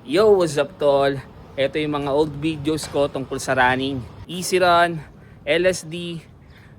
Yo, what's up tol? Ito yung mga old videos ko tungkol sa running. Easy run, LSD,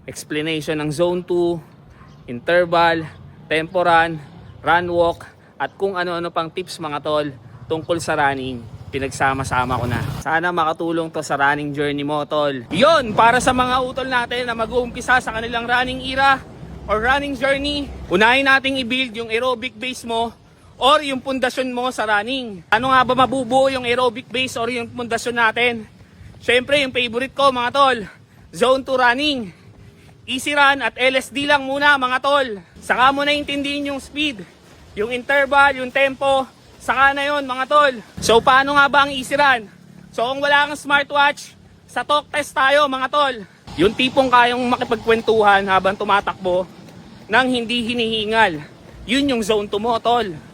explanation ng zone 2, interval, tempo run, run walk, at kung ano-ano pang tips mga tol tungkol sa running. Pinagsama-sama ko na. Sana makatulong to sa running journey mo tol. Yon, para sa mga utol natin na mag-uumpisa sa kanilang running era or running journey, unahin nating i-build yung aerobic base mo or yung pundasyon mo sa running. Ano nga ba mabubuo yung aerobic base or yung pundasyon natin? Syempre yung favorite ko mga tol, zone 2 running. Easy run at LSD lang muna mga tol. Saka mo na intindihin yung speed, yung interval, yung tempo. Saka na yun mga tol. So paano nga ba ang easy run? So kung wala kang smartwatch, sa talk test tayo mga tol. Yung tipong kayang makipagkwentuhan habang tumatakbo nang hindi hinihingal. Yun yung zone 2 mo tol.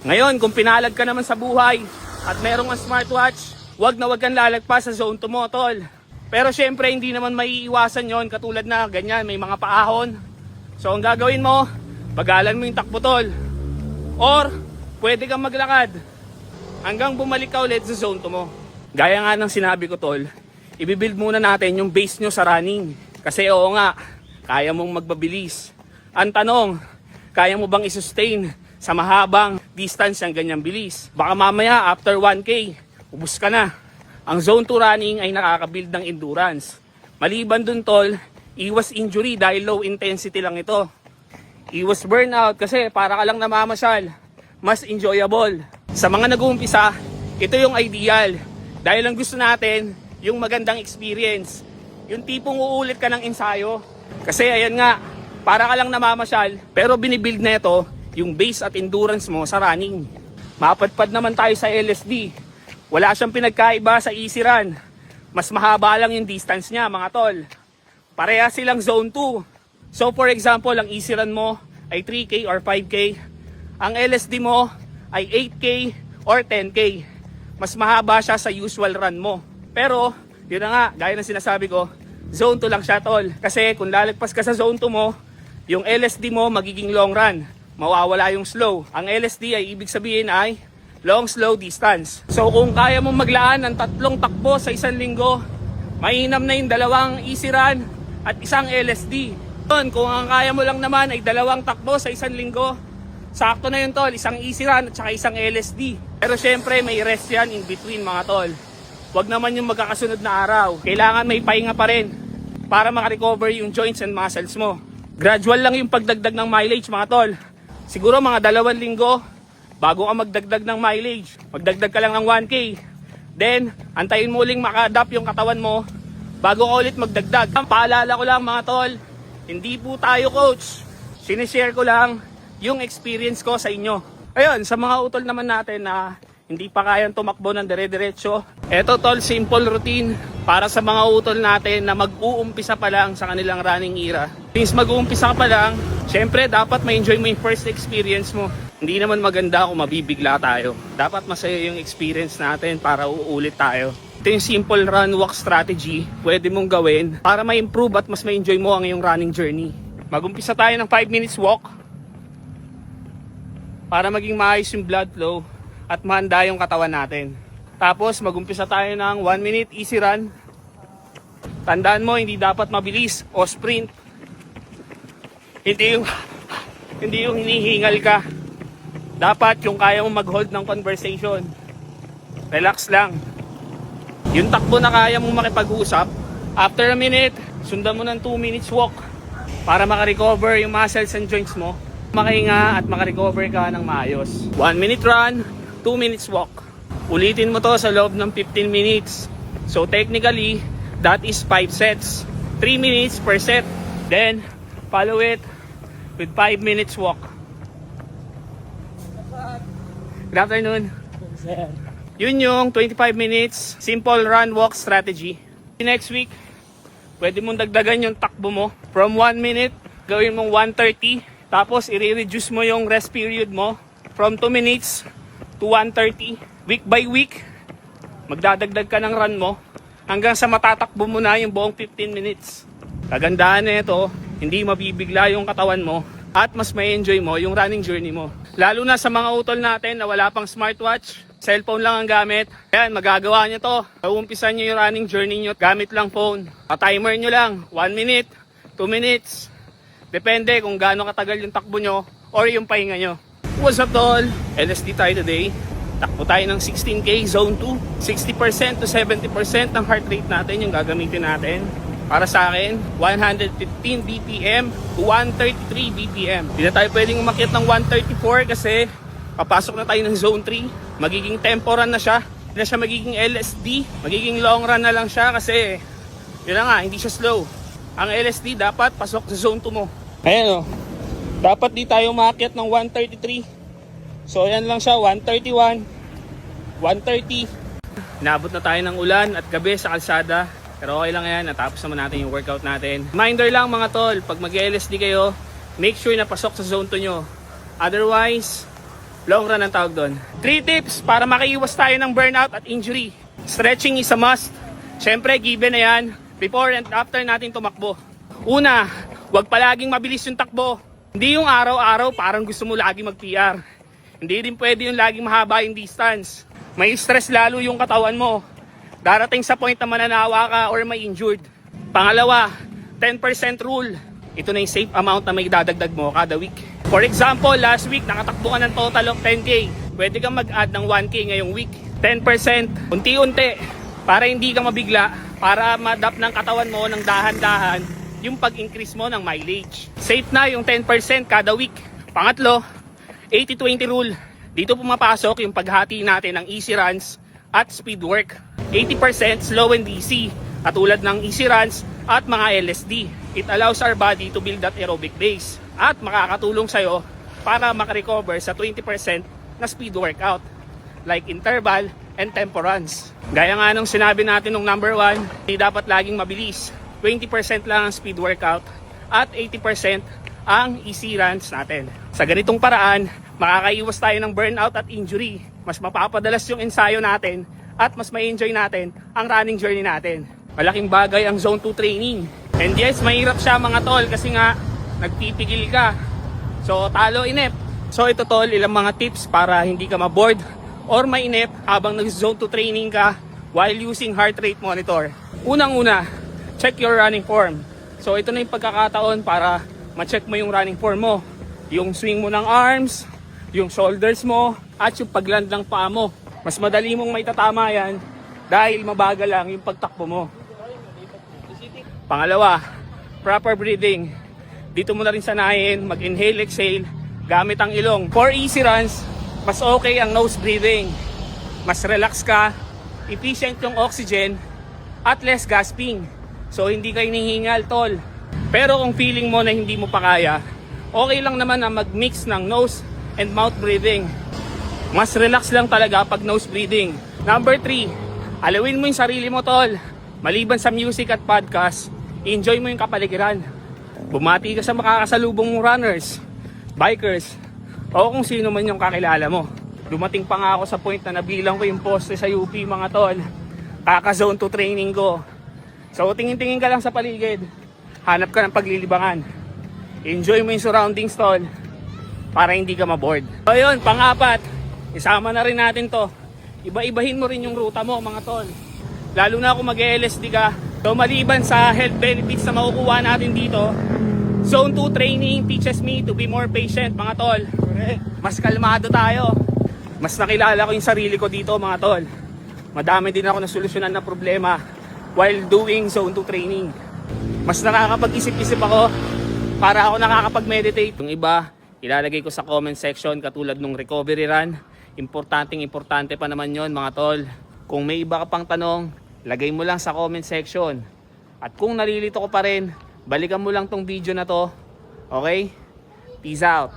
Ngayon, kung pinalag ka naman sa buhay at merong ang smartwatch, wag na wag kang lalagpas sa zone 2 mo, tol. Pero syempre, hindi naman maiiwasan yon katulad na ganyan, may mga paahon. So, ang gagawin mo, bagalan mo yung takbo, tol. Or, pwede kang maglakad hanggang bumalik ka ulit sa zone 2 mo. Gaya nga ng sinabi ko, tol, ibibuild muna natin yung base nyo sa running. Kasi oo nga, kaya mong magbabilis. Ang tanong, kaya mo bang isustain sa mahabang distance ang ganyang bilis? Baka mamaya after 1K, ubus ka na. Ang zone 2 running ay nakakabuild ng endurance. Maliban dun tol, iwas injury dahil low intensity lang ito. Iwas burnout kasi para ka lang namamasyal. Mas enjoyable. Sa mga nag-uumpisa, ito yung ideal. Dahil ang gusto natin, yung magandang experience. Yung tipong uulit ka ng ensayo. Kasi ayan nga, para ka lang namamasyal, pero binibuild na ito yung base at endurance mo sa running. Mapadpad naman tayo sa LSD. Wala siyang pinagkaiba sa easy run. Mas mahaba lang yung distance niya mga tol. Pareha silang zone 2. So for example, ang easy run mo ay 3K or 5K. Ang LSD mo ay 8K or 10K. Mas mahaba siya sa usual run mo. Pero, yun na nga, gaya ng sinasabi ko, zone 2 lang siya tol. Kasi kung lalagpas ka sa zone 2 mo, yung LSD mo magiging long run. Mawawala yung slow. Ang LSD ay ibig sabihin ay long slow distance. So kung kaya mong maglaan ng 3 takbo sa isang linggo, mainam na yung 2 easy run at isang LSD. Kung ang kaya mo lang naman ay 2 takbo sa isang linggo, sakto na yun tol, isang easy run at saka isang LSD. Pero syempre may rest yan in between mga tol. Huwag naman yung magkakasunod na araw. Kailangan may pahinga pa rin para makarecover yung joints and muscles mo. Gradual lang yung pagdagdag ng mileage mga tol. Siguro mga 2 linggo bago ka magdagdag ng mileage. Magdagdag ka lang ng 1K. Then, antayin mo uling maka-adapt yung katawan mo bago ka ulit magdagdag. Paalala ko lang mga tol, hindi po tayo coach. Sinishare ko lang yung experience ko sa inyo. Ayun, sa mga utol naman natin na hindi pa kayang tumakbo ng dire-diretso. Eto tol, simple routine para sa mga utol natin na mag-uumpisa pa lang sa kanilang running era. Since mag-uumpisa pa lang, syempre dapat ma-enjoy mo yung first experience mo. Hindi naman maganda kung mabibigla tayo. Dapat masaya yung experience natin para uulit tayo. Ito yung simple run walk strategy pwede mong gawin para ma-improve at mas ma-enjoy mo ang iyong running journey. Mag-umpisa tayo ng 5 minutes walk para maging maayos yung blood flow at mahanda yung katawan natin. Tapos mag-umpisa tayo ng 1 minute easy run. Tandaan mo, hindi dapat mabilis o sprint. Hindi yung hinihingal ka. Dapat yung kaya mo mag-hold ng conversation. Relax lang. Yung takbo na kaya mong makipag-usap, after a minute, sundan mo ng 2 minutes walk para makarecover yung muscles and joints mo. Makahinga at makarecover ka ng maayos. 1 minute run, 2 minutes walk. Ulitin mo to sa loob ng 15 minutes. So technically, that is 5 sets. 3 minutes per set. Then, follow it with 5 minutes walk. Good afternoon. Yun yung 25 minutes simple run walk strategy. Next week, pwede mong dagdagan yung takbo mo. From 1 minute, gawin mong 130. Tapos, i-reduce mo yung rest period mo from 2 minutes to 130. Week by week, magdadagdag ka ng run mo hanggang sa matatakbo mo na yung buong 15 minutes. Kagandahan na ito, hindi mabibigla yung katawan mo at mas may enjoy mo yung running journey mo. Lalo na sa mga utol natin na wala pang smartwatch, Cellphone lang ang gamit. Ayan, magagawa nyo to. Uumpisan nyo yung running journey nyo gamit lang phone. Pa-timer nyo lang, 1 minute, 2 minutes. Depende kung gaano katagal yung takbo nyo or yung pahinga nyo. What's up tol? LSD tayo today. Takbo tayo ng 16K zone 2. 60% to 70% ng heart rate natin yung gagamitin natin. Para sa akin, 115 BPM to 133 BPM. Hindi na tayo pwedeng umakyat ng 134 kasi papasok na tayo ng zone 3. Magiging tempo run na siya. Hindi na siya magiging LSD. Magiging long run na lang siya kasi yun na nga, hindi siya slow. Ang LSD dapat pasok sa zone 2 mo. Ayan o. Dapat di tayo umakyat ng 133. So ayan lang siya, 131, 130. Nabot na tayo ng ulan at gabi sa kalsada. Pero okay lang yan, natapos naman natin yung workout natin. Reminder lang mga tol, pag mag-LSD kayo, make sure na pasok sa zone 2 nyo. Otherwise, long run ang tawag doon. 3 tips para makaiwas tayo ng burnout at injury. Stretching is a must. Siyempre, given na yan, before and after natin tumakbo. Una, huwag palaging mabilis yung takbo. Hindi yung araw-araw parang gusto mo lagi mag-PR. Hindi din pwede yung laging mahaba yung distance. May stress lalo yung katawan mo. Darating sa point na mananawa ka or may injured. Pangalawa, 10% rule. Ito na yung safe amount na may dadagdag mo kada week. For example, last week nakatakbo ka ng total of 10K. Pwede kang mag-add ng 1K ngayong week. 10%, unti-unti. Para hindi ka mabigla. Para ma-adapt ng katawan mo ng dahan-dahan yung pag-increase mo ng mileage. Safe na yung 10% kada week. Pangatlo, 80-20 rule. Dito pumapasok yung paghati natin ng easy runs at speed work. 80% slow and easy, katulad ng easy runs at mga LSD. It allows our body to build that aerobic base at makakatulong sa'yo para makarecover sa 20% na speed workout like interval and tempo runs. Gaya nga nung sinabi natin nung number 1, hindi dapat laging mabilis. 20% lang ang speed workout at 80% ang easy runs natin. Sa ganitong paraan, makakaiwas tayo ng burnout at injury. Mas mapapadalas yung ensayo natin at mas may enjoy natin ang running journey natin. Malaking bagay ang zone 2 training. And yes, mahirap siya mga tol kasi nga nagpipigil ka. So talo inip. So ito tol, ilang mga tips para hindi ka ma-bored or mainip habang nag-zone 2 training ka while using heart rate monitor. Unang-una, check your running form. So ito na yung pagkakataon para ma-check mo yung running form mo. Yung swing mo ng arms, yung shoulders mo, at yung pagland ng paa mo. Mas madali mong may tatama yan dahil mabagal lang yung pagtakbo mo. Pangalawa, proper breathing. Dito mo na rin sanayin mag-inhale, exhale gamit ang ilong. For easy runs, mas okay ang nose breathing. Mas relax ka, efficient yung oxygen, at less gasping. So hindi ka hinihingal tol. Pero kung feeling mo na hindi mo pa kaya, okay lang naman na mag-mix ng nose and mouth breathing. Mas relax lang talaga pag nose breathing. Number 3, alawin mo yung sarili mo tol. Maliban sa music at podcast, enjoy mo yung kapaligiran. Bumati ka sa makakasalubong mong runners, bikers, o kung sino man yung kakilala mo. Dumating pa nga ako sa point na nabilang ko yung poste sa UP mga tol. Kaka-zone 2 training ko. So tingin-tingin ka lang sa paligid. Hanap ka ng paglilibangan. Enjoy mo yung surroundings tol para hindi ka ma-bored. So yun, pang-apat, isama na rin natin to. Iba-ibahin mo rin yung ruta mo mga tol. Lalo na kung mag-LSD ka. So maliban sa health benefits na makukuha natin dito, Zone 2 training teaches me to be more patient mga tol. Mas kalmado tayo. Mas nakilala ko yung sarili ko dito mga tol. Madami din ako nasolusyonan na problema while doing Zone 2 training. Mas nakakapag-isip-isip ako para ako nakakapag-meditate. Yung iba, ilalagay ko sa comment section katulad nung recovery run. Importante pa naman yon mga tol. Kung may iba ka pang tanong, lagay mo lang sa comment section. At kung nalilito ko pa rin, balikan mo lang tong video na to. Okay? Peace out.